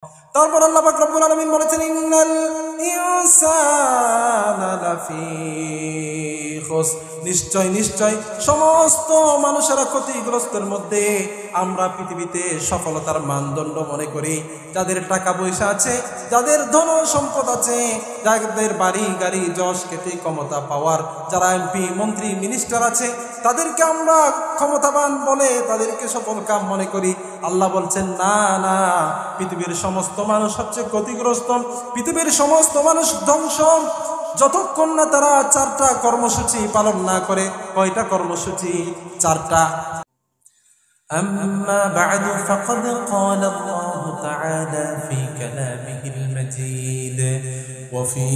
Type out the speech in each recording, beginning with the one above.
তারপর আল্লাহ পাক রব্বুল আলামিন বলেছেন ইন্নাল ইনসানা লাফি খুস, নিশ্চয় নিশ্চয় সমস্ত মানুষেরা ক্ষতিগ্রস্তের মধ্যে। আমরা পৃথিবীতে সফলতার মানদণ্ড মনে করি যাদের টাকা পয়সা আছে, যাদের ধন সম্পদ আছে, যাদের বাড়ি গাড়ি যশ খ্যাতি ক্ষমতা পাওয়ার, যারা এমপি মন্ত্রী মিনিস্টার আছে, তাদেরকে আমরা ক্ষমতাবান বলে তাদেরকে সফল কাম মনে করি। আল্লাহ বলছেন না না, পৃথিবীর সমস্ত মানুষ হচ্ছে ক্ষতিগ্রস্ত, পৃথিবীর সমস্ত মানুষ ধ্বংস যতক্ষণ না তারা 4টা কর্মসূচি পালন না করে। কয়টা কর্মসূচি? 4টা। أما بعد فقد قال الله تعالى في كلامه المجيد وفي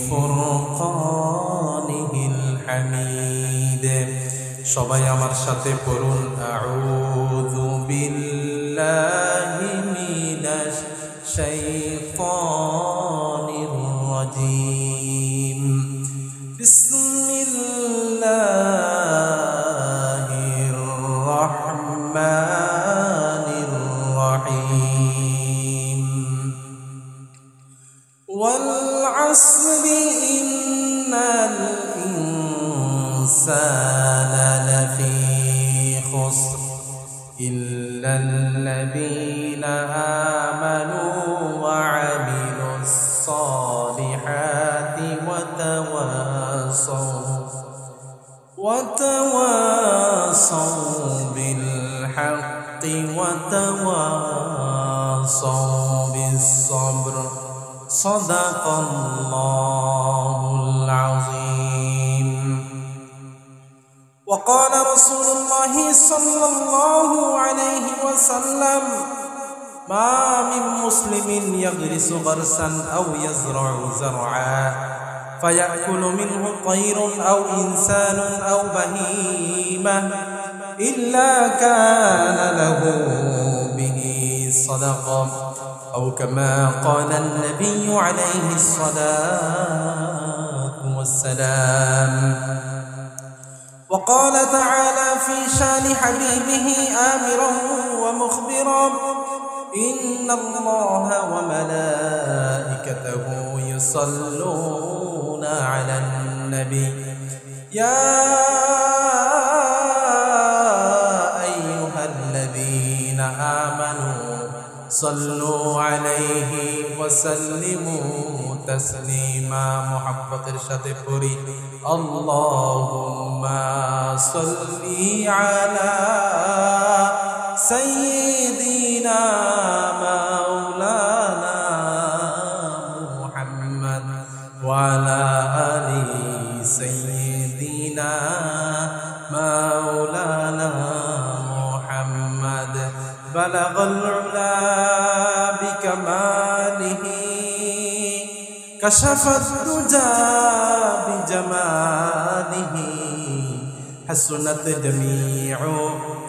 فرقانه الحميد। সবাই আমার সাথে পড়ুন আউযু বিল্লাহি মিনাশ শাইতানির রাজীম। বিসমিল্লাহির রাহমানির রাহিম। ওয়াল আসরি ইন্নাল ইনসানা লাফি খুসর إلا الذين آمنوا وعملوا الصالحات وتواصوا بالحق وتواصوا بالصبر صدق الله العظيم. وقال رسول الله صلى الله عليه وسلم ما من مسلم يغرس غرسا أو يزرع زرعا فيأكل منه طير أو إنسان أو بهيمة إلا كان له به صدقة أو كما قال النبي عليه الصلاة والسلام. وقال تعالى في شان حبيبه آمرا ومخبرا إن الله وملائكته يصلون على النبي يا أيها الذين آمنوا صلوا عليه وسلموا تسليما. محبة الشد فري اللهم صل على سيدنا مولانا محمد وعلى آل سيدنا مولانا محمد. بلغ العلا بكماله كشف الدجى بجماله حسنت جميع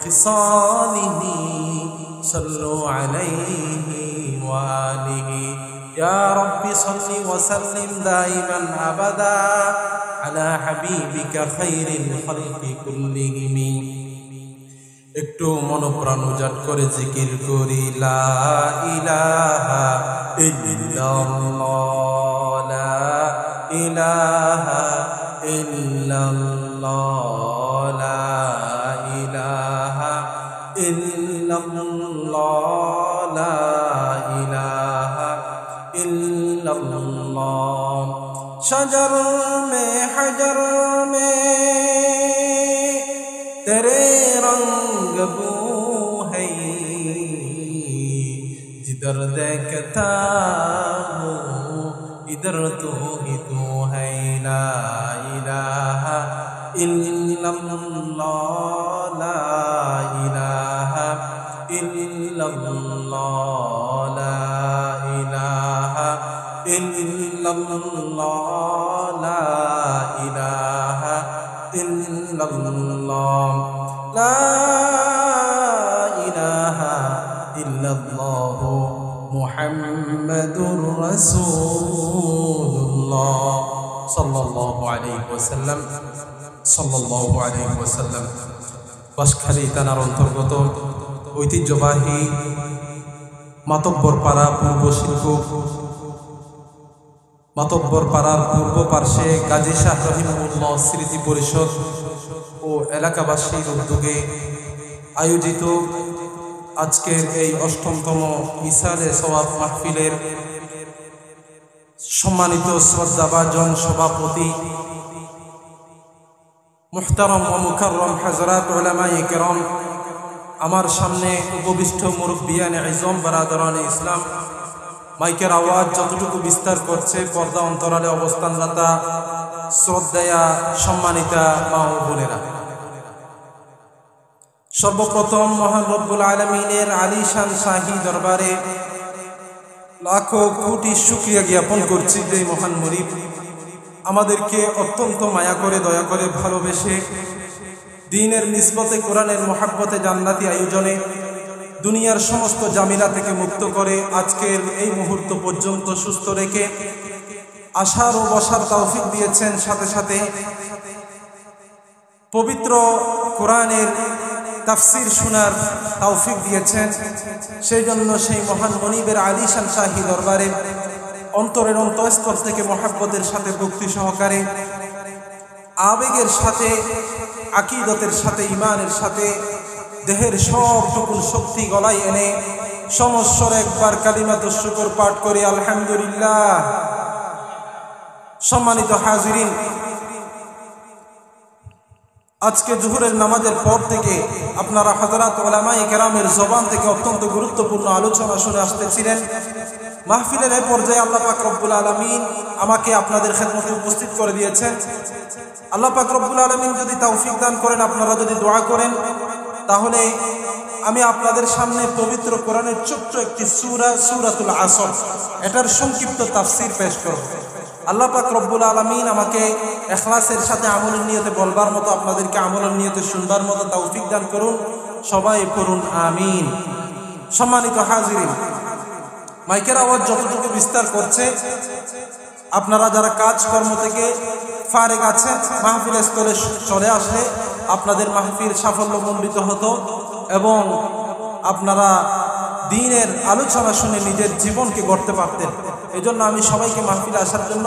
خصاله صلوا عليه وآله. يا رب صل وسلم دائما أبدا على حبيبك خير الخلق كلهم. একটু মনপ্রাণ উজাট করে জিকির করি লা ইলাহা ইল্লাল্লাহ লা ইলাহা ইল্লাল্লাহ লা ইলাহা ইল্লাল্লাহ লা ইলাহা ইল্লাল্লাহ। शजर में हजर में तेरे रंग बू है जिधर देखता हूँ इधर तू ही तू है ला इलाहा इल्लल्लाह ला इलाहा इल्लल्लाह ला इलाहा इल्लल्लाह ला इलाहा इल्लल्लाह ला इलाहा इल्लल्लाह मुहम्मदुर रसूलुल्लाह सल्लल्लाहु अलैहि वसल्लम सल्लल्लाहु अलैहि वसल्लम। বাঁশখালী থানার অন্তর্গত ঐতিহ্যবাহী মাতব্বর পাড়া পূর্ব শিল্প, মাতব্বর পাড়ার পূর্ব পার্শ্বে গাজী শাহ রহিমউল্লাহ স্মৃতি পরিষদ ও এলাকাবাসীর উদ্যোগে আয়োজিত আজকের এই ৮ম ইসালে সওয়াব মাহফিলের সম্মানিত শ্রদ্ধাভাজন সভাপতি মুহতারম ও মুকাররম হযরত উলামায়ে কেরাম, আমার সামনে উপবিষ্ট মুরব্বিয়ানে ইজম বারাদারানে ইসলাম, মাইকের আওয়াজ যতটুকু বিস্তার করছে পর্দা অন্তরালে অবস্থানরত শ্রদ্ধেয়া সম্মানিতা মা ও বোনেরা, সর্বপ্রথম মহান রব্বুল আলামিনের আলিশান শাহী দরবারে লাখো কোটি শুকরিয়া জ্ঞাপন করছি যে মহান মুরিদ আমাদেরকে অত্যন্ত মায়া করে দয়া করে ভালোবেসে দ্বীনের নিসবতে কোরআনের মহাব্বতে জান্নাতি আয়োজনে দুনিয়ার সমস্ত জামিলা থেকে মুক্ত করে আজকের এই মুহূর্ত পর্যন্ত সুস্থ রেখে আসার ও বসার তৌফিক দিয়েছেন, সাথে সাথে পবিত্র কোরআনের তাফসীর শোনার তৌফিক দিয়েছেন। সেই জন্য সেই মহান মনিবের আলিশান শাহী দরবারে অন্তরের অন্তঃস্থল থেকে মহাব্বতের সাথে ভক্তি সহকারে আবেগের সাথে আকীদতের সাথে ঈমানের সাথে দেহের সবটুকুন শক্তি গলায় এনে সমস্বর একবার কালিমাতুশ শুকর পাঠ করে আলহামদুলিল্লাহ। সম্মানিত হাজিরিন, আজকে জোহরের নামাজের পর থেকে আপনারা হযরত উলামায়ে কেরামের জবান থেকে অত্যন্ত গুরুত্বপূর্ণ আলোচনা শুনে আসতেছিলেন। মাহফিলের এই পর্যায়ে আল্লাহ পাক রব্বুল আলামিন আমাকে আপনাদের খেদমতে উপস্থিত করে দিয়েছেন। আল্লাহ পাক রব্বুল আলামিন যদি তৌফিক দান করেন, আপনারা যদি দোয়া করেন, তাহলে আমি আপনাদের সামনে পবিত্র কোরআনের ছোট্ট একটি সূরা, সূরাতুল আসর, এটার সংক্ষিপ্ত তাফসীর পেশ করব। আল্লাহ পাক রব্বুল আলামিন আমাকে ইখলাসের সাথে আমলের নিয়তে বলবার মতো, আপনাদেরকে আমলের নিয়তে শুনবার মতো তৌফিক দান করুন। সবাই পড়ুন আমিন। সম্মানিত হাজিরিন, মাইকের আওয়াজ যতটুকু বিস্তার করছে, আপনারা যারা কাজকর্ম থেকে ফারেগ আছেন, মাহফিল স্থলে চলে আসলে আপনাদের মাহফিল সাফল্যমণ্ডিত হতো এবং আপনারা দ্বীনের আলোচনা শুনে নিজের জীবনকে গড়তে পারতেন। এই জন্য আমি সবাইকে মাহফিলে আসার জন্য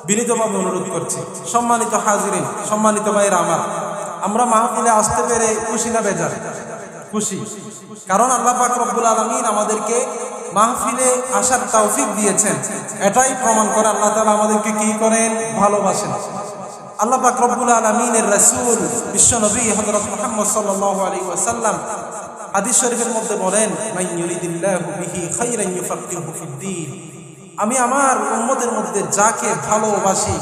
বিনীতভাবে অনুরোধ করছি। সম্মানিত হাজিরিন, সম্মানিত ভাইয়েরা আমার, আমরা মাহফিলে আসতে পেরে খুশি না বেজার? খুশি, কারণ আল্লাহ পাক রব্বুল আলামিন আমাদেরকে মাহফিলে আসার তৌফিক দিয়েছেন। এটাই প্রমাণ করে আল্লাহ তাআলা আমাদেরকে কি করেন? ভালোবাসেন। আল্লাহ পাক রব্বুল আলামিনের রাসূল বিশ্বনবী হযরত মুহাম্মদ সাল্লাল্লাহু আলাইহি ওয়াসাল্লাম হাদিস শরীফের মধ্যে বলেন, মান ইউরিদিল্লাহু বিহি খায়রান ইউফাক্কিহু ফিদ্দীন, আমি আমার উম্মতের মধ্যে যাকে ভালোবাসি,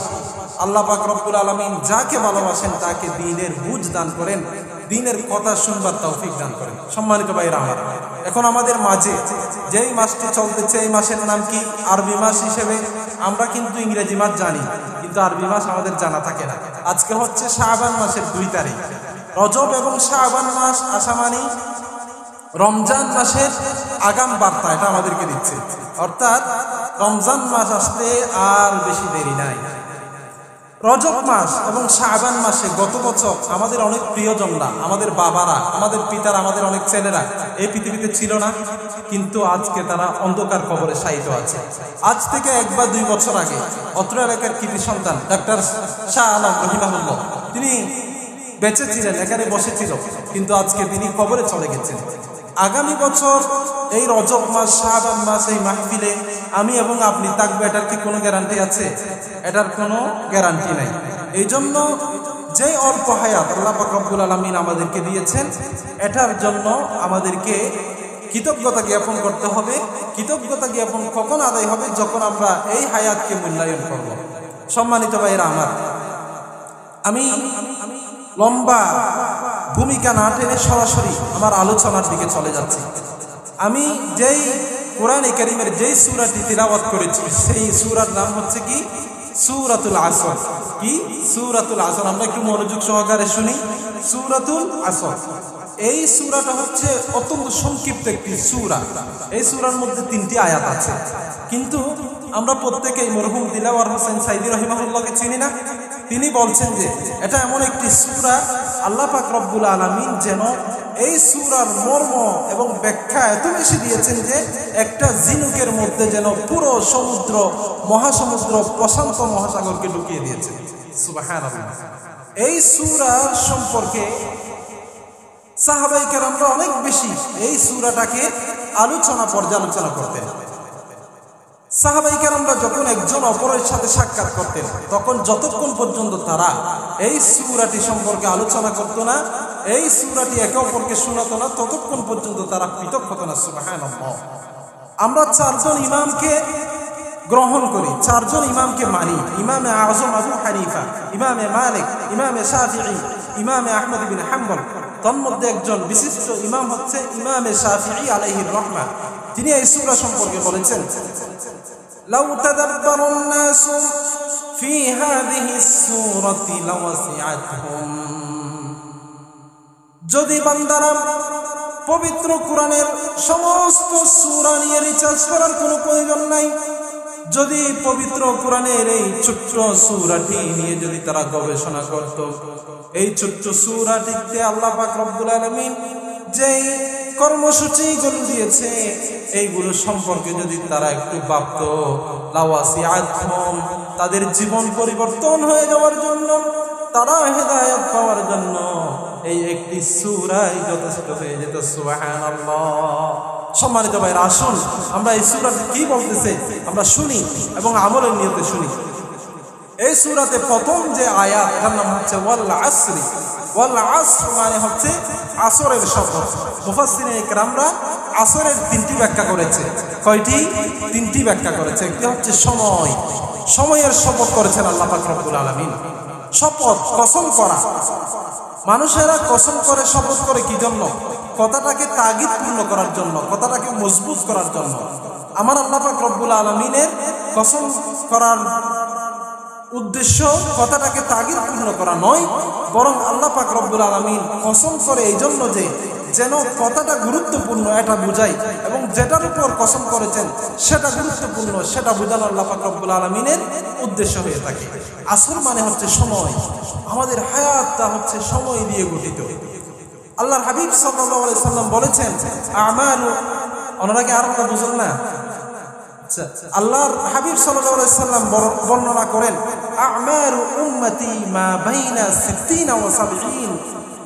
আল্লাহ পাক রব্বুল আলামিন যাকে ভালোবাসেন তাকে দ্বীনের বুঝ দান করেন, দ্বীনের কথা শুনবার তৌফিক দান করেন। সম্মানিত ভাইরা আমার, এখন আমাদের মাঝে যেই মাসটি চলতেছে, এই মাসের নাম কি? আরবি মাস হিসেবে আমরা কিন্তু ইংরেজি মাস জানি, কিন্তু আরবি মাস আমাদের জানা থাকে না। আজকে হচ্ছে শাবান মাসের 2 তারিখ। রজব এবং শাবান মাস আসা মানে রমজান মাসের আগাম বার্তা, এটা আমাদেরকে দিচ্ছে। অর্থাৎ রমজান মাস আসতে আর বেশি দেরি নাই। রজব মাস এবং শাবান মাসে গত বছর আমাদের অনেক প্রিয়জনরা, আমাদের বাবারা, আমাদের পিতারা, আমাদের অনেক ছেলেরা এই পৃথিবীতে ছিল না, কিন্তু আজকে তারা অন্ধকার কবরে শায়িত আছে। আজ থেকে 1 বা 2 বছর আগে অত্র এলাকার কৃতি সন্তান ডাক্তার শাহ আলম রহিমাহুল্লাহ, তিনি বেঁচে ছিলেন, এখানে বসেছিল, কিন্তু আজকে তিনি কবরে চলে গেছেন। আগামী বছর এই রজব মাস, শাবান মাস, এই মাহফিলে আমি এবং আপনি থাকবো, এটার কি কোনো গ্যারান্টি আছে? এটার কোনো গ্যারান্টি নাই। এই জন্য যে অল্প হায়াত আল্লাহ পাক রব্বুল আলামিন আমাদেরকে দিয়েছেন, এটার জন্য আমাদেরকে কৃতজ্ঞতা জ্ঞাপন করতে হবে। কৃতজ্ঞতা জ্ঞাপন কখন আদায় হবে? যখন আমরা এই হায়াতকে মূল্যায়ন করব। সম্মানিত ভাইয়েরা আমার, আমি লম্বা ভূমিকা না টেনে সরাসরি আমার আলোচনার দিকে চলে যাচ্ছি। আমি যেই কোরআনে কারীমের যেই সূরাটি তিলাওয়াত করেছি, সেই সূরার নাম হচ্ছে কি? সূরাতুল আসর। কি? সূরাতুল আসর। আমরা একটু মনোযোগ সহকারে শুনি। সূরাতুল আসর, এই সূরাটা হচ্ছে অত্যন্ত সংক্ষিপ্ত একটি সূরা। এই সূরার মধ্যে 3টি আয়াত আছে, কিন্তু আমরা প্রত্যেকেই মরহুম দিলাওয়ার হোসেন সাইদি রহিমাহুল্লাহকে চিনি না। তিনি বলছেন যে এটা এমন একটি সূরা আল্লাহ পাক রব্বুল আলামিন যেন এই সূরার মর্ম এবং ব্যাখ্যা এত বেশি দিয়েছেন যে একটা ঝিনুকের মধ্যে যেন পুরো সমুদ্র, মহাসমুদ্র, প্রশান্ত মহাসাগরকে ঢুকিয়ে দিয়েছেন। সুবহানাল্লাহ। এই সূরা সম্পর্কে সাহাবায়ে কেরামরা অনেক বেশি এই সূরাটাকে পর্যালোচনা করতেন। সাহাবায়ে কেরামরা যখন একজন অপরের সাথে সাক্ষাৎ করতেন, তখন যতক্ষণ পর্যন্ত তারা এই সূরাটি সম্পর্কে আলোচনা করত না, এই সূরাটি একে অপরকে শোনাতো না, ততক্ষণ পর্যন্ত তারা পৃথক হতো না। সুবহানাল্লাহ। আমরা চারজন ইমামকে গ্রহণ করি, চারজন ইমামকে মানি। ইমামে আযম আবু হানিফা, ইমামে মালিক, ইমামে শাফিঈ, ইমামে আহমদ বিন হাম্বল। তন্মধ্যে একজন বিশিষ্ট ইমাম হচ্ছে ইমামে শাফিঈ আলাইহির রাহমাহ। তিনি এই সূরা সম্পর্কে বলেছেন, লাউ তাদাব্বারুন নাসু ফি হাযিহিস সূরাতি লাওয়াসিআতহুম। যদি বান্দারা পবিত্র কোরআনের সমস্ত সূরা নিয়ে রিসার্চ করার কোনো প্রয়োজন নাই, যদি পবিত্র কোরআনের এই ছোট্ট সূরাটি নিয়ে যদি তারা গবেষণা করত, এই ছোট্ট সূরাটিতে আল্লাহ পাক রব্বুল আলামিন যেই কর্মসূচিগুলো দিয়েছে এইগুলো সম্পর্কে যদি তারা একটু ভাবত, লাওয়াসিআতহুম, তাদের জীবন পরিবর্তন হয়ে যাওয়ার জন্য, তারা হেদায়েত পাওয়ার জন্য এই একটি সূরাই যথেষ্ট হয়ে যেত। সুবহানাল্লাহ। সম্মানিত ভাইরা, আসুন আমরা এই সূরাতে কি বলতেছে আমরা শুনি এবং আমলের নিয়তে শুনি। এই সূরাতে প্রথম যে আয়াত, এটার নাম হচ্ছে ওয়াল আসরি। ওয়াল আসর মানে হচ্ছে আসরের শপথ। মুফাসসিরিনে কেরামরা আসরের তিনটি ব্যাখ্যা করেছে। কয়টি? তিনটি ব্যাখ্যা করেছে। একটি হচ্ছে সময়, সময়ের শপথ করেছেন আল্লাহ পাক রব্বুল আলামিন। শপথ, কসম করা। মানুষেরা কসম করে, শপথ করে কি জন্য? কথাটাকে তাগিদপূর্ণ করার জন্য, কথাটাকে মজবুত করার জন্য। আমার আল্লাহ পাক রব্বুল আলামিনের কসম করার উদ্দেশ্য কথাটাকে তাগিদপূর্ণ করা নয়, বরং আল্লাহ পাক রব্বুল আলামিন কসম করে এই জন্য যে যেন কথাটা গুরুত্বপূর্ণ এটা বুঝায়, এবং যেটার উপর কসম করেছেন সেটা গুরুত্বপূর্ণ সেটা বোঝানো আল্লাহ পাক রব্বুল আলামিনের উদ্দেশ্য হয়ে থাকে। আসর মানে হচ্ছে সময়। আমাদের হায়াতটা হচ্ছে সময় দিয়ে গঠিত। আল্লাহর হাবিব সাল্লাল্লাহু আলাইহি সাল্লাম বলেছেন, আমালু, ওনারা কি আরবটা বুঝেন না? আচ্ছা, আল্লাহর হাবিব সাল্লাল্লাহু আলাইহি সাল্লাম বর্ণনা করেন, আমালু উম্মতি মা বাইনা 60 ওয়া 70।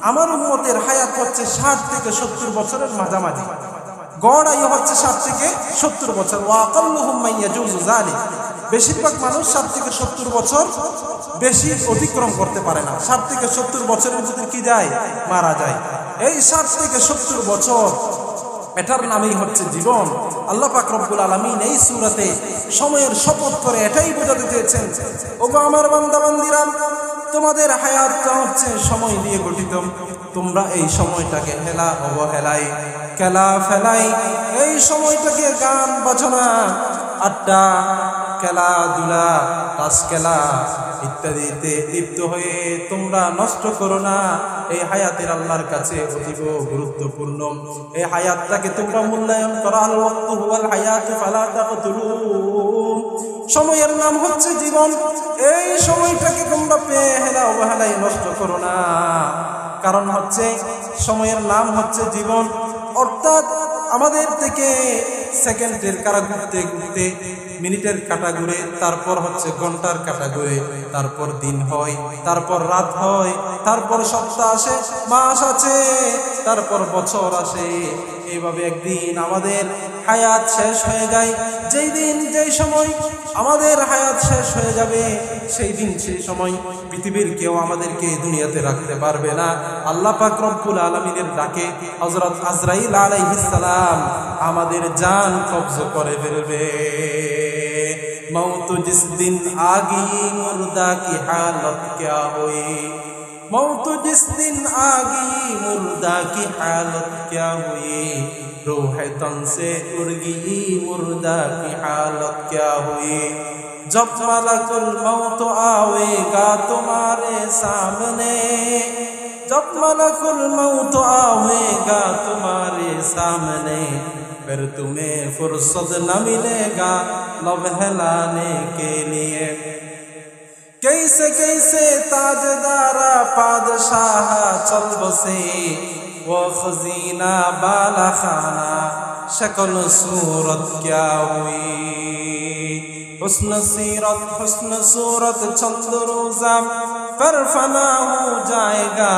আমার উম্মতের হায়াত হচ্ছে 60 থেকে 70 বছরের মাঝামাঝি। গড় আয়ু হচ্ছে 60 থেকে 70 বছর। ওয়া আকাল্লুহুম মান ইয়াজুজু যালিক। বেশিরভাগ মানুষ 60 থেকে 70 বছর বেশি অতিক্রম করতে পারে না। 60 থেকে 70 বছরের ভিতরে কি যায়? মারা যায়। এই 60 থেকে 70 বছর, এটার নামই হচ্ছে জীবন। আল্লাহ পাক রব্বুল আলামিন এই সূরাতে সময়ের শপথ করে এটাই বোঝাতে চেয়েছেন, ওগো আমার বান্দা বান্দিরা, তোমাদের হায়াতটা হচ্ছে সময় দিয়ে গঠিত। তোমরা এই সময়টাকে হেলা অবহেলায়, খেলা ফেলাই, এই সময়টাকে গান বাজনা, আড্ডা, খেলাধুলা, তাস খেলা ইত্যাদিতে লিপ্ত হয়ে তোমরা নষ্ট করো না। এই হায়াতের আল্লাহর কাছে অতীব গুরুত্বপূর্ণ। এই হায়াতটাকে তোমরা মূল্যায়ন করো। আল ওয়াক্তু হুয়াল হায়াতু ফালা তাকতুলু। সময়ের নাম হচ্ছে জীবন। এই সময়টাকে তোমরা হেলা অবহেলায় নষ্ট করো না। কারণ হচ্ছে সময়ের নাম হচ্ছে জীবন। অর্থাৎ আমাদের থেকে সেকেন্ডের কাটা ঘুরতে ঘুরতে মিনিটের কাটা ঘুরে, তারপর হচ্ছে ঘন্টার কাটা ঘুরে, তারপর দিন হয়, তারপর রাত হয়, তারপর সপ্তাহ আসে, মাস আছে, তারপর বছর আসে। এইভাবে একদিন আমাদের হায়াত শেষ হয়ে যায়। যেই দিন যেই সময় আমাদের হায়াত শেষ হয়ে যাবে, সেই দিন সেই সময় পৃথিবীর কেউ আমাদেরকে দুনিয়াতে রাখতে পারবে না। আল্লাহ পাক রব্বুল আলামিনের ডাকে হযরত আজরাইল আলাইহিস সালাম আমাদের জান কবজ করে ফেলবে। मौत जिस दिन आ गई मुर्दा की हालत क्या हुई। मौत जिस दिन आ गई मुर्दा की हालत क्या हुई। रूह तन से उड़ गई मुर्दा की हालत क्या हुई। जब मलकुल मौत आवेगा तुम्हारे सामने। जब मलकुल मौत आवेगा तुम्हारे सामने। फिर तुम्हें फुर्सत न मिलेगा लब हिलाने के लिए। कैसे ताजदारा पादशाह चल बसे, वो खजीना बाला खाना शक्ल सूरत क्या हुई। हुस्न सूरत चंद रोजा पर फना हो जाएगा,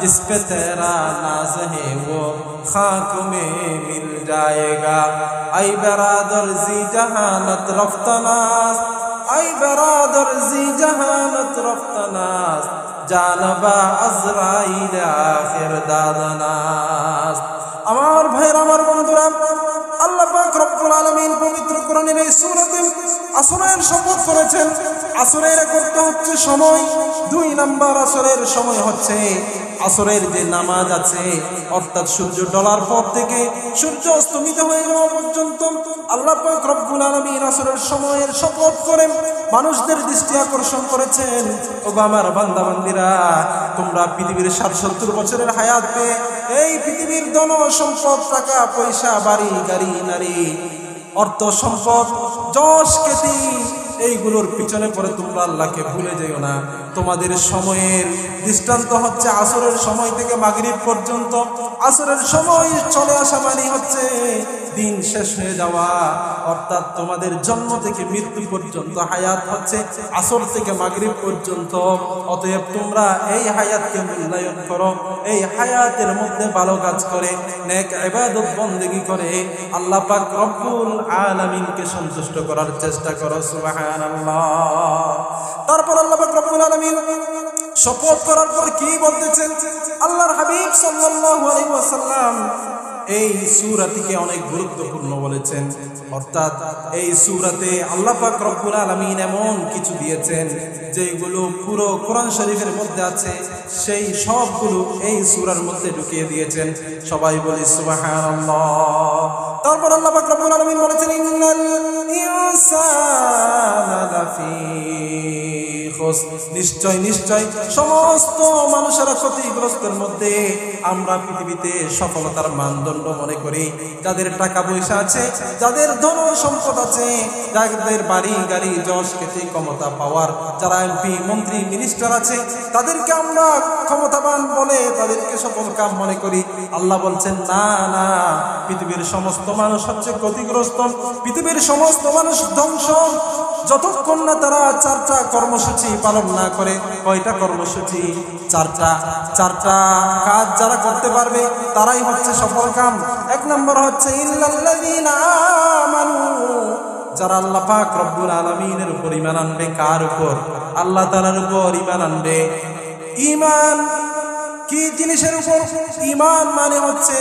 जिस पे तेरा नाज है वो खाक में मिल जाएगा। आई बरादर जी जहानत रफ्तनास, आई बरादर जी जहानत रफ्तनास, जानबा अजराइल आखिर दादनास। আমার ভাইয়ের, আমার বন্ধুরা, আল্লাহ পাক রব্বুল আলামিন পবিত্র কোরআনের এই সূরাতে আসরের শপথ করেছেন। আসরের এক অর্থ হচ্ছে সময়, 2 নাম্বার আসরের সময় হচ্ছে আসরের যে নামাজ আছে, অর্থাৎ সূর্য ডলার পর থেকে সূর্য অস্তমিত হয়ে যাওয়া পর্যন্ত আল্লাহ পাক রব্বুল আলামিন আসরের সময়ের শপথ করে মানুষদের দৃষ্টি আকর্ষণ করেছেন। ওগো আমার বান্দা বান্দিরা, তোমরা পৃথিবীর 70 বছরের হায়াত পেয়ে এই পৃথিবীর ধন সম্পদ, টাকা পয়সা, বাড়ি গাড়ি, নারী, অর্থ সম্পদ, যশ খ্যাতি, এইগুলোর পিছনে পড়ে তোমরা আল্লাহকে ভুলে যেও না। তোমাদের সময়ের দৃষ্টান্ত হচ্ছে আসরের সময় থেকে মাগরিব পর্যন্ত। আসরের সময় চলে আসা মানে হচ্ছে দিন শেষ হয়ে যাওয়া, অর্থাৎ তোমাদের জন্ম থেকে মৃত্যু পর্যন্ত হায়াত হচ্ছে আসর থেকে মাগরিব পর্যন্ত। অতএব তোমরা এই হায়াতকে মূল্যায়ন করো, এই হায়াতের মধ্যে ভালো কাজ করে নেক ইবাদত বন্দেগী করে আল্লাহ পাক রব্বুল আলামিনকে সন্তুষ্ট করার চেষ্টা করো। সুবহানাল্লাহ। তারপর আল্লাহ পাক রব্বুল আলামিন শপথ করার পর কি বলতেছেন? আল্লাহর হাবিব সাল্লাল্লাহু আলাইহি ওয়াসাল্লাম এই সূরাটিকে অনেক গুরুত্বপূর্ণ বলেছেন, অর্থাৎ এই সূরাতে আল্লাহ পাক রব্বুল আলামিন এমন কিছু দিয়েছেন যেগুলো পুরো কোরআন শরীফের মধ্যে আছে, সেই সবগুলো এই সূরার মধ্যে ঢুকিয়ে দিয়েছেন। সবাই বলি সুবহানাল্লাহ। তারপর আল্লাহ পাক রব্বুল আলামিন বলেছেন, ইন্নাল ইনসানা লাফি খুসর, নিশ্চয় সমস্ত মানুষেরা ক্ষতিগ্রস্তের মধ্যে। আমরা পৃথিবীতে সফলতার মানদণ্ড মনে করি যাদের টাকা পয়সা আছে, যাদের ধন সম্পদ আছে, যাদের বাড়ি গাড়ি, যশ খ্যাতি, ক্ষমতা পাওয়ার, যারা এমপি মন্ত্রী মিনিস্টার আছে, তাদেরকে আমরা ক্ষমতাবান বলে তাদেরকে সফল কাম মনে করি। আল্লাহ বলছেন না না, পৃথিবীর সমস্ত মানুষ হচ্ছে ক্ষতিগ্রস্ত, পৃথিবীর সমস্ত মানুষ ধ্বংস, যতক্ষণ না তারা 4টা কর্মসূচি পালন না করে। কয়টা কর্মসূচি? 4টা কাজ যারা করতে পারবে তারাই হচ্ছে সফল কাম। 1 নম্বর হচ্ছে ইল্লাল্লাযীনা আমানু, যারা আল্লাহ পাক রব্বুল আলামিনের উপর ঈমান আনবে। কার উপর? আল্লাহ তাআলার উপর ঈমান আনবে। ঈমান কি জিনিসের উপর? ঈমান মানে হচ্ছে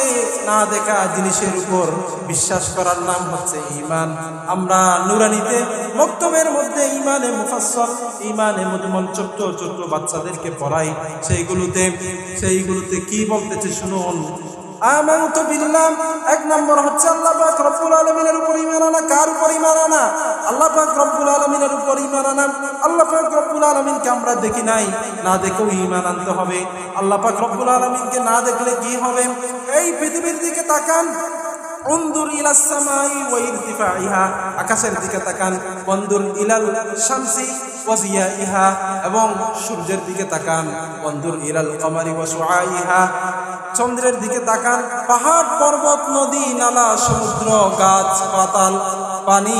না দেখা জিনিসের উপর বিশ্বাস করার নাম হচ্ছে ঈমান। আমরা নুরানিতে মক্তবের মধ্যে ঈমানে মুফাসসাল, ঈমানে মুজমাল ছোট্ট বাচ্চাদেরকে পড়াই। সেইগুলোতে কি বলতেছে শুনুন। আমানতু বিল্লাহ, 1 নম্বর হচ্ছে আল্লাহ পাক রব্বুল আলামিনের উপর ঈমান আনা। কার উপর ঈমান আনা? আল্লাহ পাক রব্বুল আলামিনের উপর ঈমান আনা। আল্লাহ পাক রব্বুল আলামিনকে আমরা দেখি নাই, না দেখেও ঈমান আনতে হবে। আল্লাহ পাক রব্বুল আলামিনকে না দেখলে কি হবে? এই পৃথিবীর দিকে তাকান, উনদুর ইলাস সামাই ওয়া ইরতিফাইহা, আকাশের দিকে তাকান। ওয়ানদুর ইলাল শামসি ওয়া জিয়াইহা, এবং সূর্যের দিকে তাকান। ওয়ানদুর ইলাল কমারি ওয়া শুআইহা, চন্দ্রের দিকে তাকান। পাহাড় পর্বত, নদী নালা, সমুদ্র, গাছ পাতাল, পানি,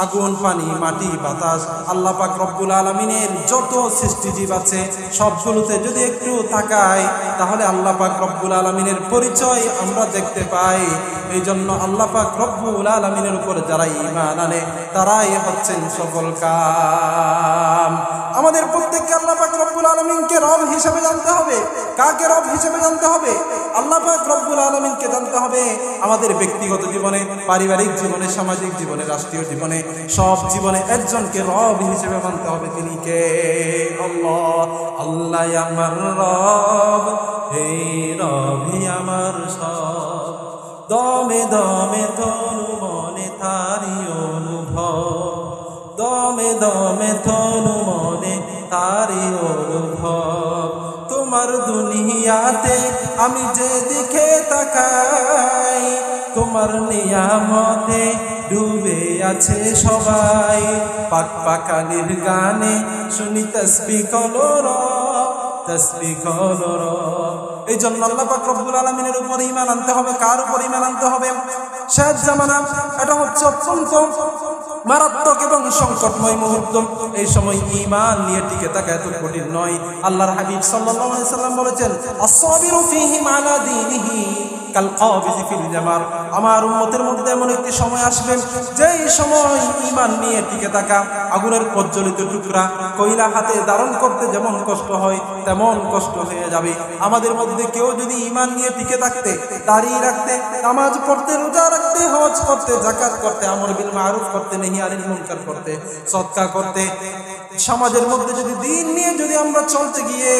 আগুন, পানি, মাটি, বাতাস, আল্লাহ পাক রব্বুল আলামিনের যত সৃষ্টিজীব আছে সবগুলোতে যদি একটু তাকাই তাহলে আল্লাহ পাক রব্বুল আলামিনের পরিচয় আমরা দেখতে পাই। এই জন্য আল্লাহ পাক রব্বুল আলামিনের উপর যারা ঈমান আনে তারাই হচ্ছেন সফল কাম। আমাদের প্রত্যেককে আল্লাহ পাক রব্বুল আলামিনকে রব হিসেবে জানতে হবে। কাকে রব হিসেবে জানতে হবে? আল্লাহ পাক রব্বুল আলামিনকে জানতে হবে। আমাদের ব্যক্তিগত জীবনে, পারিবারিক জীবনে, সামাজিক জীবনে, রাষ্ট্রীয় জীবনে, সব জীবনে একজনকে রব হিসেবে মানতে হবে। তিনি কে? আল্লাহ। আল্লাহ আমার রব, হে রবি আমার সব, দমে দমে তনু মনে তারি অনুভব, দমে দমে তনু মনে তারি অনুভব। তোমার দুনিয়াতে আমি যে দিকে তাকাই, তোমার নিয়ামতে ডুবে আছে সবাই, পাক পাকালির গানে শুনি তাসবিহ কলর, তাসবিহ কলর। এই জন্য আল্লাহ পাক রব্বুল আলামিনের উপর ঈমান আনতে হবে। কার উপর ঈমান আনতে হবে? শেষ জামানা, এটা হচ্ছে অত্যন্ত মারাত্মক এবং সংকটময় মুহূর্ত। এই সময় ঈমান নিয়ে টিকে থাকা এত কঠিন নয়। আল্লাহর হাবিব সাল্লাল্লাহু আলাইহি সাল্লাম বলেছেন, আস-সাবিরু ফীহি আলা দীনিহি কাল কাবিযি ফিল জামার। আমার উম্মতের মধ্যে এমন একটি সময় আসবে, যেই সময় ঈমান নিয়ে টিকে থাকা আগুনের প্রজ্বলিত টুকরা কয়লা হাতে ধারণ করতে যেমন কষ্ট হয়, তেমন কষ্ট হয়ে যাবে। আমাদের মধ্যে কেউ যদি ঈমান নিয়ে টিকে থাকতে, দাঁড়িয়ে রাখতে, নামাজ পড়তে, রোজা রাখতে, হজ করতে, যাকাত করতে, আমর বিল মারুফ করতে, নহি আনিল মুনকার করতে, সদকা করতে, সমাজের মধ্যে যদি দিন নিয়ে যদি আমরা চলতে গিয়ে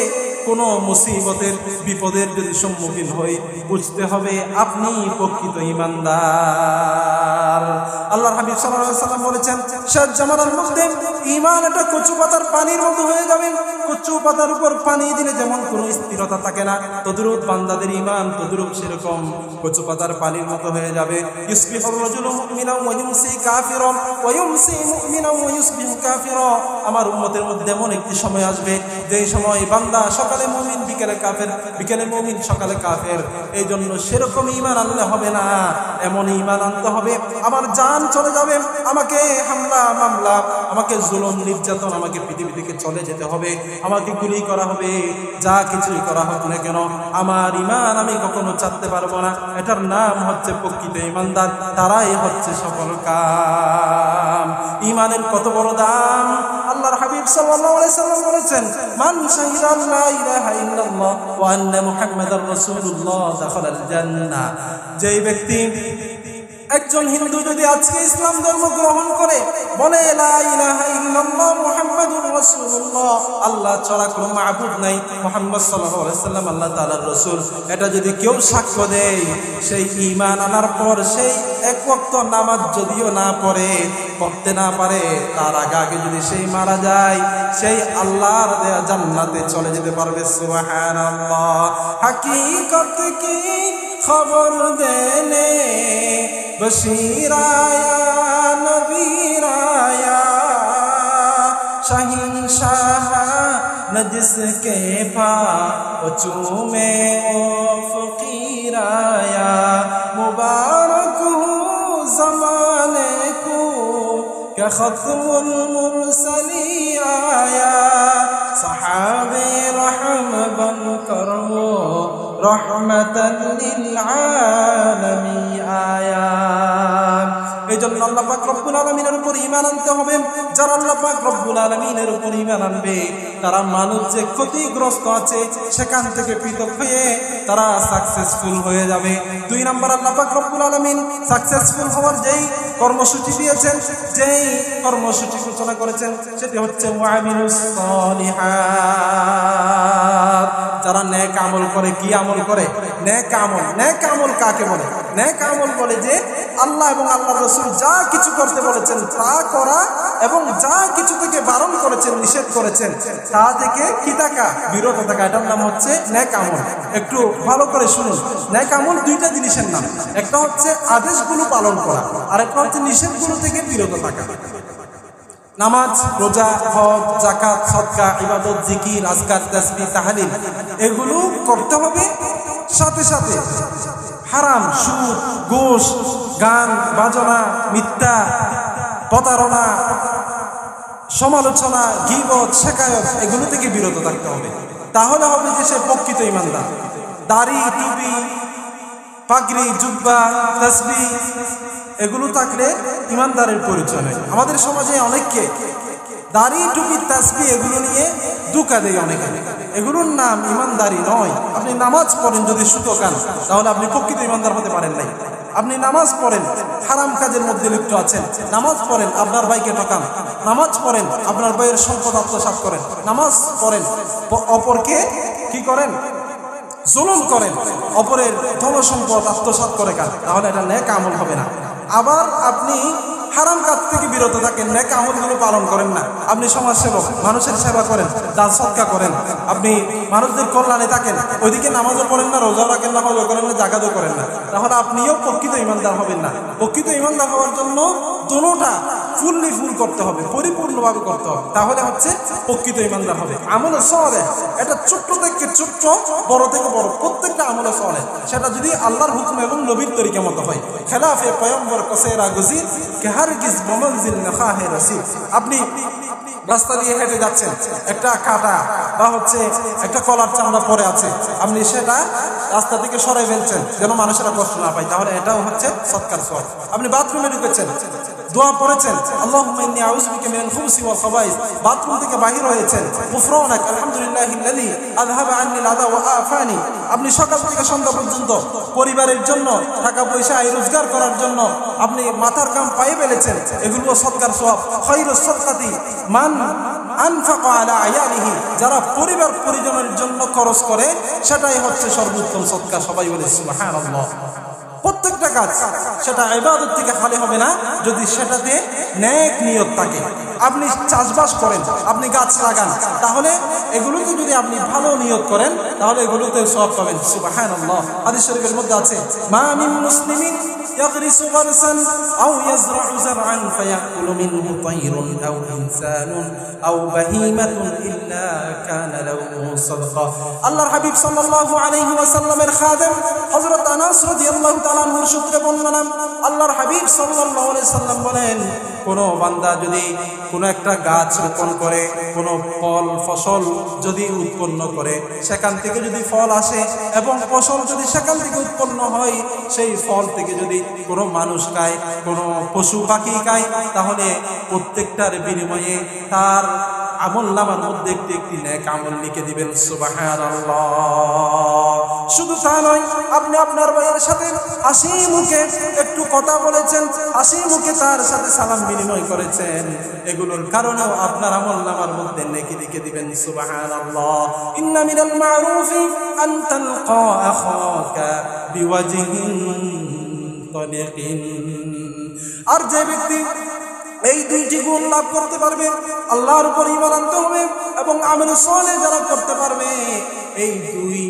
কোনো মুসিবতের বিপদের যদি সম্মুখীন হই, বুঝতে হবে আপনি প্রকৃত ঈমানদার। আল্লাহর হাবিব সাল্লাল্লাহু আলাইহি সাল্লাম বলেছেন, শেষ জামানার মধ্যে ঈমান একটা কচু পাতার পানির মতো হয়ে যাবে। কচু পাতার উপর পানি দিলে যেমন কোনো স্থিরতা থাকে না, তদ্রূপ বান্দাদের ঈমান তদ্রূপ সেরকম কচু পাতার পানির মতো হয়ে যাবে। ইউসবিহুর রাজুলু মুমিনান ওয়া ইউমসি কাফিরান ওয়া ইউমসি মুমিনান ওয়া ইউসবিহু কাফিরা। আমার উম্মতের মধ্যে এমন একটি সময় আসবে, যেই সময় বান্দা সকালে মুমিন, বিকেলে কাফের, বিকেলে মুমিন, সকালে কাফের। এই জন্য সেরকম ঈমান আনলে হবে না, এমন ঈমান আনতে হবে আমার জান চলে যাবে, আমাকে হামলা মামলা, আমাকে জুলুম নির্যাতন, আমাকে পৃথিবী থেকে চলে যেতে হবে, আমাকে গুলি করা হবে, যা কিছুই করা হোক না কেন, আমার ঈমান আমি কখনো ছাড়তে পারবো না। এটার নাম হচ্ছে প্রকৃত ঈমানদার। তারাই হচ্ছে সফল কাম। ঈমানের কত বড় দাম! আল্লাহর হাবিব সাল্লাল্লাহু আলাইহি সাল্লাম বলেছেন, মান শাহিদা লা ইলাহা ইল্লাল্লাহ ওয়া আন্না মুহাম্মাদার রাসূলুল্লাহ দাখালাল জান্নাহ। যেই ব্যক্তি, একজন হিন্দু যদি আজকে ইসলাম ধর্ম গ্রহণ করে, বলে লা ইলাহা ইল্লাল্লাহ মুহাম্মাদুর রাসূলুল্লাহ, আল্লাহ ছাড়া কোনো মাবুদ নাই, মুহাম্মদ সাল্লাল্লাহু আলাইহি সাল্লাম আল্লাহ তাআলার রাসূল, এটা যদি কেউ সাক্ষ্য দেয়, সেই ঈমান আনার পর সেই এক ওয়াক্ত নামাজ যদিও না পড়ে, পড়তে না পারে, তার আগে যদি সেই মারা যায়, সেই আল্লাহর দেয়া জান্নাতে চলে যেতে পারবে। সুবহানাল্লাহ। হাকিকত কি খবর দেনে বশিরায়া নবীরায়া, শাহিনशाह न जिसके पा वो चूमे वो फकीराया, मुबारक हो ज़माने को क्या खत्मुल मुरसली आया, सहाबे रहम बनकर वो रहमतन लिल आलमीन आया। এই জন্য আল্লাহ পাক রব্বুল আলামিনের উপর ঈমান আনতে হবে। যারা আল্লাহ পাক রব্বুল আলামিনের উপর ঈমান আনবে, তারা মানুষ যে ক্ষতিগ্রস্ত আছে সেখান থেকে পৃথক হয়ে তারা সাকসেসফুল হয়ে যাবে। 2 নম্বর, আল্লাহ পাক রব্বুল আলামিন সাকসেসফুল হওয়ার যেই কর্মসূচি দিয়েছেন, যেই কর্মসূচি সূচনা করেছেন, সেটি হচ্ছে ওয়ামিলুস সলিহাত। যারা নেক আমল করে, কি আমল করে? নেক আমল। নেক আমল কাকে বলে? নেক আমল বলে যে আল্লাহ এবং আল্লাহর রাসূল যা কিছু করতে বলেছেন তা করা, এবং যা কিছু থেকে বারণ করেছেন, নিষেধ করেছেন, তা থেকে কি থাকা? বিরত থাকা। এটার নাম হচ্ছে নেক আমল। একটু ভালো করে শুনুন, নেক আমল 2টা জিনিসের নাম। একটা হচ্ছে আদেশগুলো পালন করা, আর একটা হচ্ছে নিষেধগুলো থেকে বিরত থাকা। নামাজ, রোজা, হজ, যাকাত, সদকা, ইবাদত, জিকির, আজকার, তাসবিহ, তাহলিল, এগুলো করতে হবে। সাথে সাথে হারাম, সুদ, ঘুষ, গান বাজনা, মিথ্যা, প্রতারণা, সমালোচনা, গীবত, শেকায়ত, এগুলো থেকে বিরত থাকতে হবে। তাহলে হবে যে সে প্রকৃত ঈমানদার। দাড়ি, টুপি, পাগড়ি, জুব্বা, তাসবিহ, এগুলো থাকলে ঈমানদারের পরিচয় নেই। আমাদের সমাজে অনেককে দাড়ি, টুপি, তাসবিহ এগুলো নিয়ে ধোঁকা দেয় অনেকে। এগুলোর নাম ঈমানদারি নয়। আপনি নামাজ পড়েন যদি সুতো খান, তাহলে আপনি প্রকৃত ঈমানদার হতে পারেন নাই। আপনি নামাজ পড়েন, হারাম কাজের মধ্যে লিপ্ত আছেন, নামাজ পড়েন, আপনার ভাইকে ঠকান, নামাজ পড়েন, আপনার ভাইয়ের সম্পদ আত্মসাৎ করেন, নামাজ পড়েন, অপরকে কি করেন? জুলুম করেন, অপরের ধন সম্পদ আত্মসাৎ করে খান, তাহলে এটা নেক আমল হবে না। আবার আপনি হারাম কাজ থেকে বিরত থাকেন, নেক আমলগুলো পালন করেন না, আপনি সমাজসেবক, মানুষের সেবা করেন, দান সদকা করেন, আপনি মানুষদের কল্যাণে থাকেন, ওইদিকে নামাজও পড়েন না, রোজা রাখেন না, হজও করেন না, জাকাতও করেন না, তাহলে আপনিও প্রকৃত ইমানদার হবেন না। প্রকৃত ইমানদার হওয়ার জন্য দোনোটা ফুল করতে হবে, পরিপূর্ণভাবে করতে হবে, তাহলে হচ্ছে প্রকৃত ইমানদার হবে। আমলে সালেহ এটা ছোট্ট থেকে ছোট্ট, বড় থেকে বড়, প্রত্যেকটা আমলে সালেহ সেটা যদি আল্লাহর হুকুম এবং নবীর তরিকা মতো হয়। খেলাফে পয়গম্বর কসেরা গজির কে হারগিজ বমনজিল নখাহে রসিদ। আপনি রাস্তা দিয়ে হেঁটে যাচ্ছেন, একটা কাটা বা হচ্ছে একটা কলার চামড়া পরে আছে, আপনি সেটা রাস্তা থেকে সরাই ফেলছেন যেন মানুষেরা কষ্ট না পায়, তাহলে এটাও হচ্ছে সৎকার সওয়াব। আপনি বাথরুমে ঢুকেছেন, দোয়া পড়েছেন, আল্লাহুম্মা ইন্নী আউযু বিকা মিনাল খুবুসি ওয়াল খাবাইস, বাথরুম থেকে বাহির হয়েছেন, গুফরানাক আলহামদুলিল্লাহিল্লাযী আযহাবা আন্নিল আযা ওয়া আফানি। আপনি সকাল থেকে সন্ধ্যা পর্যন্ত পরিবারের জন্য, টাকা পয়সা আয় রোজগার করার জন্য আপনি মাথার ঘাম পায়ে ফেলেছেন, এগুলো সৎকার সওয়াব। খায়রুস সাদকাতি মান আনফাকা আলা আয়ালিহি, যারা পরিবার পরিজনের জন্য খরচ করে সেটাই হচ্ছে সর্বোত্তম সৎকার। সবাই বলে সুবহানাল্লাহ। প্রত্যেকটা কাজ সেটা ইবাদত থেকে খালি হবে না যদি সেটাতে নেক নিয়ত থাকে। আপনি চাষবাস করেন, আপনি গাছ লাগান, তাহলে এগুলোতে যদি আপনি ভালো নিয়ত করেন তাহলে এগুলোতে সওয়াব পাবেন। সুবহানাল্লাহ। হাদিস শরীফের মধ্যে আছে, মা মিন মুসলিমিন يغرس غرسا أو يزرع زرعا فيأكل منه طير أو إنسان أو بهيمة إلا كان له صدقة। আল্লাহর হাবিব সাল্লাল্লাহু আলাইহি ওয়াসাল্লামের খাদেম হযরত আনাস রাদিয়াল্লাহু তাআলা আনহুর সূত্রে বর্ণনা, আল্লাহর হাবিব সাল্লাল্লাহু আলাইহি সাল্লাম বলেন, কোন বান্দা যদি কোনো একটা গাছ রোপণ করে, কোনো ফল ফসল যদি উৎপন্ন করে, সেখান থেকে যদি ফল আসে এবং ফসল যদি সেখান থেকে উৎপন্ন হয়, সেই ফল থেকে যদি কোনো মানুষ খায়, কোনো পশু পাখি খায়, তাহলে প্রত্যেকটার বিনিময়ে তার আমলনামার মধ্যে একটি একটি নেক আমল লিখে দিবেন। সুবহানাল্লাহ। শুধু তা নয়, আপনি আপনার ভাইয়ের সাথে হাসি মুখে একটু কথা বলেছেন, হাসি মুখে তার সাথে সালাম বিনিময় করেছেন, এগুলোর কারণেও আপনার আমলনামার মধ্যে নেকি লিখে দিবেন। সুবহানাল্লাহ। ইন্না মিনাল মা'রুফি আন তালকা আখাকা বিওয়াজহিন তালিকিন। আর যে ব্যক্তি এই দুইটি গুণ লাভ করতে পারবে, আল্লাহর উপর ঈমান আনতে হবে এবং আমল সালেহ যারা করতে পারবে, এই দুই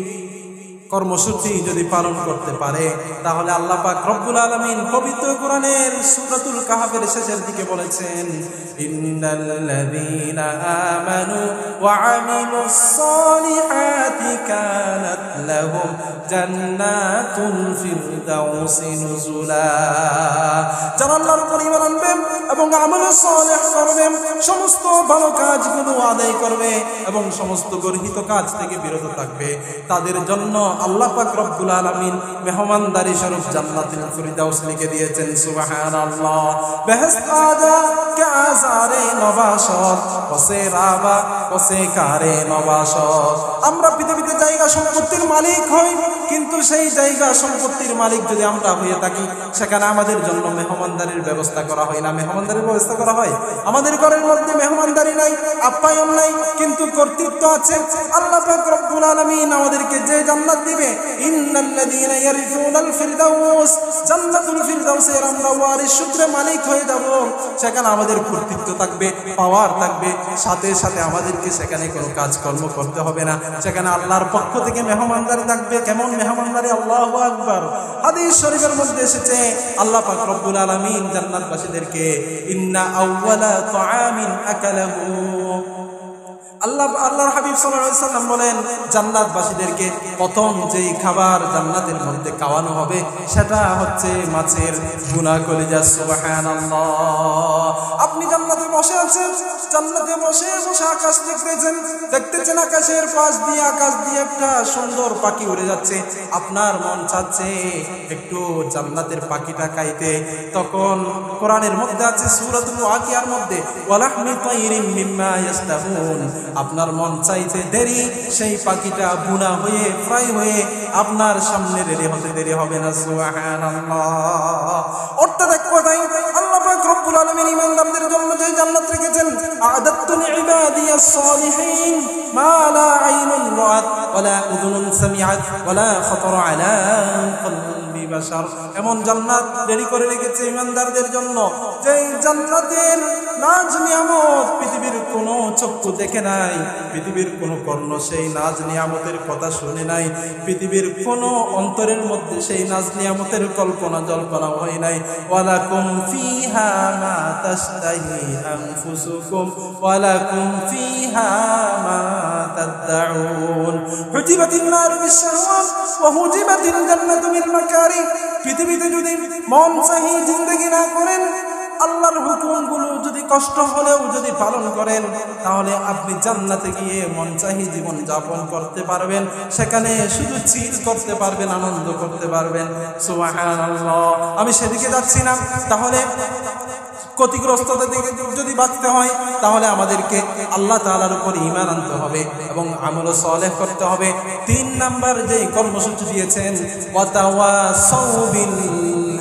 কর্মসূচি যদি পালন করতে পারে, তাহলে আল্লাহ পাক রব্বুল আলামিন পবিত্র কোরআনের সূরাতুল কাহফের শেষের দিকে বলেছেন, ইন্নাল্লাযীনা আমানু ওয়া আমিলুস সালিহাতি কানাত লাহুম জান্নাতুল ফিরদাউসি নুজুলা। যারা আল্লাহর উপর ঈমান আনবে এবং আমল সালেহ করবে, সমস্ত ভালো কাজগুলো আদায় করবে এবং সমস্ত গর্হিত কাজ থেকে বিরত থাকবে, তাদের জন্য আল্লাহ পাক রব্বুল আলামিন মেহমানদারি স্বরূপ জান্নাতুল ফিরদাউস লিখে দিয়েছেন। সুবহানাল্লাহ। বেহেশত আজা কে আজারে নবাসত ওসে রাবা ওসে কারে নবাসত। আমরা পৃথিবীতে জায়গা সম্পত্তির মালিক হই, কিন্তু সেই জায়গা সম্পত্তির মালিক যদি আমরা হয়ে থাকি, সেখানে আমাদের জন্য মেহমানদারির ব্যবস্থা করা হয় না। মেহমানদারির ব্যবস্থা করা হয়, আমাদের ঘরের মধ্যে মেহমানদারি নাই, আপ্যায়ন নাই, কিন্তু কর্তৃত্ব আছে। আল্লাহ পাক রব্বুল আলামিন আমাদেরকে যে জান্নাত দিবে, ইন্নাল্লাযীনা ইয়ারিসুনাল ফিরদাউস, জান্নাতুল ফিরদাউসের আমরা ওয়ারিস সূত্রে মালিক হয়ে যাব। সেখানে আমাদের কর্তৃত্ব থাকবে, পাওয়ার থাকবে, সাথে সাথে আমাদেরকে সেখানে কোনো কাজকর্ম করতে হবে না। সেখানে আল্লাহর পক্ষ থেকে মেহমানদারি থাকবে। কেমন মেহমানদারি? আল্লাহু আকবার। হাদিস শরীফের মধ্যে এসেছে, আল্লাহ পাক রব্বুল আলামিন জান্নাতবাসীদেরকে ইন্না আউওয়ালা তাআমিন আকালাহু, আল্লাহর হাবিব সাল্লাল্লাহু আলাইহি সাল্লাম বলেন, জান্নাতবাসীদেরকে প্রথম যেই খাবার জান্নাতের মধ্যে খাওয়ানো হবে সেটা হচ্ছে মাছের ভুনা কলিজা। সুবহানাল্লাহ। আপনি জান্নাতে বসে আছেন, জান্নাতে বসে বসে আকাশ দেখতেছেন, আকাশের পাশ দিয়ে আকাশ দিয়ে একটা সুন্দর পাখি উড়ে যাচ্ছে, আপনার মন চাচ্ছে একটু জান্নাতের পাখিটা খাইতে। তখন কোরআনের মধ্যে আছে সূরাতুল ওয়াকিয়ার মধ্যে, ওয়ালাহমি তাইরিন মিম্মা ইয়াসতাহুন, আপনার মন চাইছে দেরি সেই পাখিটা বুনা হয়ে ফ্রাই হয়ে আপনার সামনে রেডি হতে দেরি হবে না। সুবহানাল্লাহ। অর্থাৎ এক কথাই আল্লাহ পাক রব্বুল আলামিন ইমানদারদের জন্য যে জান্নাত রেখেছেন, আ'দাতু লিইবাদিয়াস সালিহিন মা লা আইনুন রাআত ওয়ালা উযুনুন সামিআত ওয়ালা খাতারা আলা কলবি বাশার। এমন জান্নাত রেডি করে রেখেছে ঈমানদারদের জন্য, যেই জান্নাতের নাজ নিয়ামত পৃথিবীর কোনো চক্ষু দেখে নাই, পৃথিবীর কোনো কর্ণ সেই নাজ নিয়ামতের কথা শুনে নাই, পৃথিবীর কোনো অন্তরের মধ্যে সেই নাজ নিয়ামতের কল্পনা জল্পনা হয় নাই। ওয়ালাকুম ফিহা মা তাশতাহি আনফুসুকুম ওয়ালাকুম ফিহা মা তাদউন হুজিবাতিন নারু বিশ-শাহওয়াত ওয়া হুজিবাতিল জান্নাতু বিল মাকারি। পৃথিবীতে যদি মন চাহি জিন্দেগি না করেন, আল্লাহর হুকুমগুলো যদি কষ্ট হলেও যদি পালন করেন, তাহলে আপনি জান্নাতে গিয়ে মন চাহি জীবন যাপন করতে পারবেন, সেখানে শুধু চিল করতে পারবেন, আনন্দ করতে পারবেন। সুবহানাল্লাহ। আমি সেদিকে যাচ্ছি না। তাহলে ক্ষতিগ্রস্ততা থেকে যদি বাঁচতে হয়, তাহলে আমাদেরকে আল্লাহ তাআলার উপর ঈমান আনতে হবে এবং আমল সালেহ করতে হবে। 3 নাম্বার যে কর্মসূচি দিয়েছেন, ওয়াতাওয়াসাউ বিল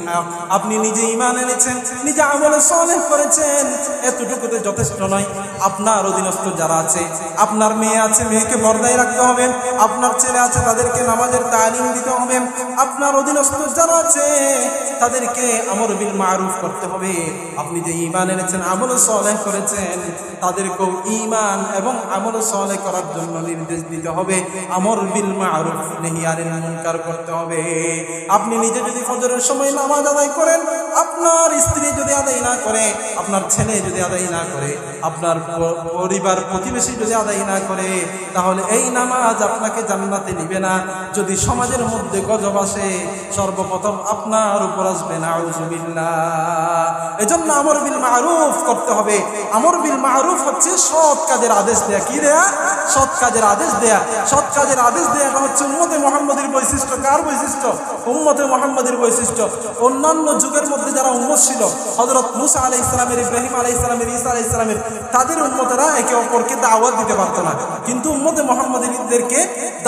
হক। আপনি নিজে ঈমান এনেছেন, নিজে আমল সালেহ করেছেন, এতটুকুতে যথেষ্ট নয়। আপনার অধীনস্থ যারা আছে, আপনার মেয়ে আছে, মেয়েকে পর্দায় রাখতে হবে, আপনার ছেলে আছে, তাদেরকে নামাজের তালিম দিতে হবে, আপনার অধীনস্থ যারা আছে তাদেরকে আমর বিল মারুফ করতে হবে। আপনি যে ঈমান এনেছেন, আমল সালেহ করেছেন, তাদেরকেও ঈমান এবং আমল সালেহ করার জন্য নির্দেশ দিতে হবে। আমর বিল মারুফ নহি আনিল মুনকার করতে হবে। আপনি নিজে যদি ফজরের সময় নামাজ আদায় করেন, আপনার স্ত্রী যদি আদায় না করে, আপনার ছেলে যদি আদায় না করে, আপনার পরিবার প্রতিবেশী যদি আদায় না করে, তাহলে এই নামাজ আপনাকে জান্নাতে নিবে না। যদি সমাজের মধ্যে গজব আসে, সর্বপ্রথম আপনার উপর আসবে, নাউযুবিল্লাহ। এজন্য আমর বিল মারুফ করতে হবে। আমর বিল মারুফ হচ্ছে সৎ কাজের আদেশ দেয়া। কি দেয়া? সৎ কাজের আদেশ দেয়া। সৎ কাজের আদেশ দেয়াটা হচ্ছে উম্মতে মুহাম্মাদের বৈশিষ্ট্য। কার বৈশিষ্ট্য? উম্মতে মুহাম্মাদের বৈশিষ্ট্য। অন্যান্য যুগের মধ্যে যারা উম্মত ছিল, হযরত মুসা আলাইহিস সালামের, ইব্রাহিম আলাইহিস সালামের, ঈসা আলাইহিস সালামের, তাদের উম্মতেরা একে অপরকে দাওয়াত দিতে পারত না, কিন্তু উম্মতে মুহাম্মাদীদেরকে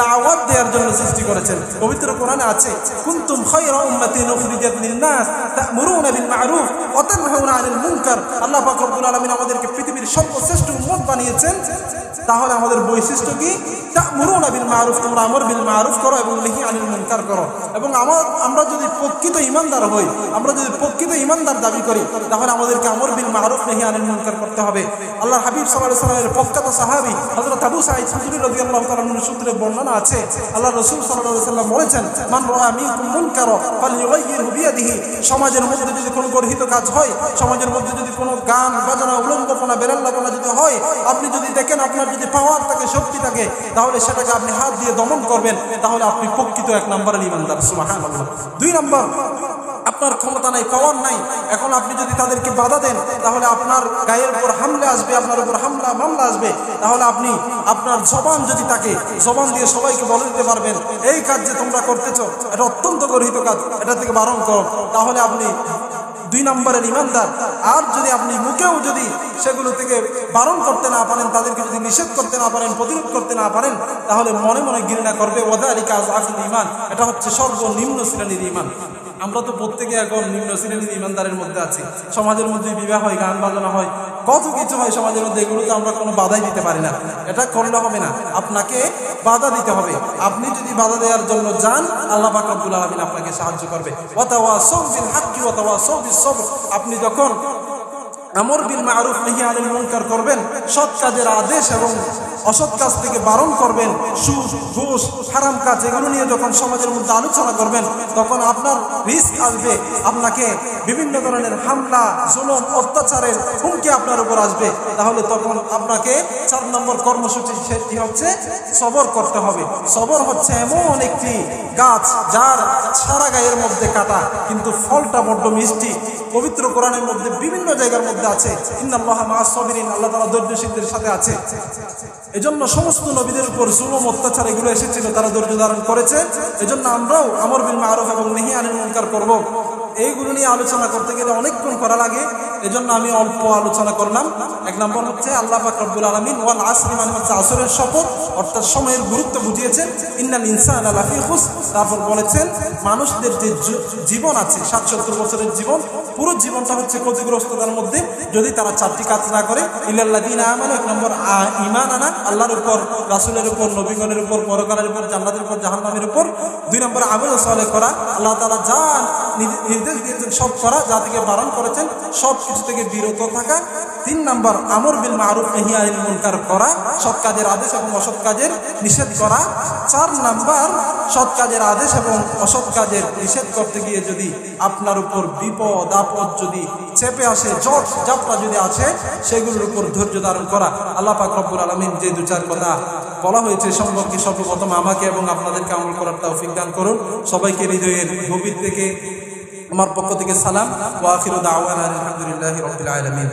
দাওয়াত দেওয়ার জন্য সৃষ্টি করেছেন। পবিত্র কোরআনে আছে, কুনতুম খায়রা উম্মাতিন উখরিজাত লিন-নাস তা'মুরুনা বিল মা'রুফ ওয়া তানহাউনা আনিল মুনকার। আল্লাহ পাক রব্বুল আলামিন আমাদেরকে পৃথিবীর সর্বশ্রেষ্ঠ উম্মত বানিয়েছেন। তাহলে আমাদের বৈশিষ্ট্য কি? তা'মুরুনা বিল মা'রুফ, তোমরা আমর বিল মা'রুফ করো এবং নাহি আনিল মুনকার করো। এবং আমরা যদি প্রকৃত ঈমানদার হই, আমরা যদি প্রকৃত ঈমানদার দাবি করি, তাহলে আমাদেরকে আমর বিল মা'রুফ নাহি আনিল মুনকার করতে হবে। আল্লাহর হাবিব সাল্লাল্লাহু আলাইহি ওয়াসাল্লামের প্রখ্যাত সাহাবী হযরত আবু সাঈদ খুদরি রাদিয়াল্লাহু তাআলা আনহু সূত্রে বর্ণনা আছে, আল্লাহর রাসূল সাল্লাল্লাহু আলাইহি ওয়াসাল্লাম বলেছেন, মান রাআ মিনকুম মুনকারা ফালইউগাইয়িরহু বিয়াদিহি। সমাজের মধ্যে যদি কোনো গর্হিত কাজ হয়, সমাজের মধ্যে যদি কোনো গান বাজনা, উলঙ্গপনা, বেলাল্লাপনা যদি হয়, আপনি যদি দেখেন আপনার যদি পাওয়ার থাকে, শক্তি থাকে, তাহলে সেটাকে আপনি হাত দিয়ে দমন করবেন, তাহলে আপনি প্রকৃত 1 নম্বরের ঈমানদার। সুবহানাল্লাহ। 2 নম্বর, আপনার ক্ষমতা নাই, পাওয়ার নাই, এখন আপনি যদি তাদেরকে বাধা দেন, তাহলে আপনার গায়ের উপর হামলা আসবে, আপনার উপর হামলা মামলা আসবে। তাহলে আপনি আপনার জবান যদি থাকে, জবান দিয়ে সবাইকে বলে দিতে পারবেন, এই কাজ যে তোমরা করতেছ এটা অত্যন্ত গর্হিত কাজ, এটা থেকে বারণ করো, তাহলে আপনি 2 নম্বরের ঈমানদার। আর যদি আপনি মুখেও যদি সেগুলো থেকে বারণ করতে না পারেন, তাদেরকে যদি নিষেধ করতে না পারেন, প্রতিরোধ করতে না পারেন, তাহলে মনে মনে ঘৃণা করবে। ওয়াদালিকা আযআফুল ঈমান, এটা হচ্ছে সর্বনিম্ন শ্রেণীর ঈমান। আমরা তো প্রত্যেকে এখন নিম্ন শ্রেণীর ঈমানদারের মধ্যে আছি। সমাজের মধ্যে বিবাহ হয়, গান বাজনা হয়, কত কিছু হয় সমাজের মধ্যে, এগুলোতে আমরা কোনো বাধাই দিতে পারি না। এটা করলে হবে না, আপনাকে বাধা দিতে হবে। আপনি যদি বাধা দেওয়ার জন্য যান, আল্লাহ পাক রব্বুল আলামিন আপনাকে সাহায্য করবে। ওয়াতাওয়াসাউ বিল হাক্কি ওয়াতাওয়াসাউ বিস সবর। আপনি যখন আমর বিল মারুফ নাহি আনিল মুনকার করবেন, সৎ কাজের আদেশ এবং অসৎ কাজ থেকে বারণ করবেন, সুদ, ঘুষ, হারাম কাজ এগুলো নিয়ে যখন সমাজের মধ্যে আলোচনা করবেন, তখন আপনার রিস্ক আসবে, আপনাকে বিভিন্ন ধরনের হামলা, জুলুম, অত্যাচারের হুমকি আপনার উপর আসবে। তাহলে তখন আপনাকে 4 নম্বর কর্মসূচি সেটি হচ্ছে সবর করতে হবে। সবর হচ্ছে এমন একটি গাছ যার সারা গায়ের মধ্যে কাটা, কিন্তু ফলটা বড্ড মিষ্টি। পবিত্র কোরআনের মধ্যে বিভিন্ন জায়গার মধ্যে আছে, ইন্নাল্লাহা মা'আস সাবিরিন, আল্লাহ তাআলা ধৈর্যশীলদের সাথে আছে। এজন্য সমস্ত নবীদের উপর জুলুম, অত্যাচার এগুলো এসেছিল, তারা ধৈর্য ধারণ করেছে। এজন্য আমরাও আমর বিল মারুফ এবং নাহি আনিল মুনকার করব। এইগুলো নিয়ে আলোচনা করতে গেলে অনেকক্ষণ করা লাগে। এজন্য আমি অল্প আলোচনা করলাম। 1 নম্বর হচ্ছে আল্লাহ পাক রব্বুল আলামিন ওয়াল আসরি মানে হচ্ছে আসরের শপথ, অর্থাৎ সময়ের গুরুত্ব বুঝিয়েছেন। ইন্নাল ইনসানা লাফি খুসর, তারপর বলেছেন মানুষদের যে জীবন আছে 70 বছরের জীবন, পুরো জীবনটা হচ্ছে ক্ষতিগ্রস্ততার মধ্যে যদি তারা 4টি কাজ না করে। ইল্লাল্লাযিনা আমানু, 1 নম্বর ঈমান আনা, আল্লাহর উপর, রাসূলের উপর, নবীগণের উপর, পরকালের উপর, জান্নাতের উপর, জাহান্নামের উপর। 2 নম্বর আমল সালেহ করা, আল্লাহ তাআলা যা নির্দেশ দিয়েছেন সব করা, যা থেকে বারণ করেছেন সব কিছু থেকে বিরত থাকা। 3 নম্বর আমর বিল মারুফ নাহি আনিল মুনকার করা, সৎ কাজের আদেশ এবং অসৎ কাজের নিষেধ করা। 4 নম্বর সৎ কাজের আদেশ এবং অসৎ কাজের নিষেধ করতে গিয়ে যদি আপনার উপর বিপদ আপদ যদি চেপে আসে, জট জাপটা যদি আছে, সেগুলোর উপর ধৈর্য ধারণ করা। আল্লাহ পাক রব্বুল আলামিন যে 2-4 কথা বলা হয়েছে সম্পর্কে সর্বপ্রথম আমাকে এবং আপনাদেরকে আমল করার তৌফিক দান করুন। সবাইকে হৃদয়ের গভীর থেকে আমার পক্ষ থেকে সালাম। ওয়া আখিরু দাওয়ানা আলহামদুলিল্লাহি রাব্বিল আলামিন।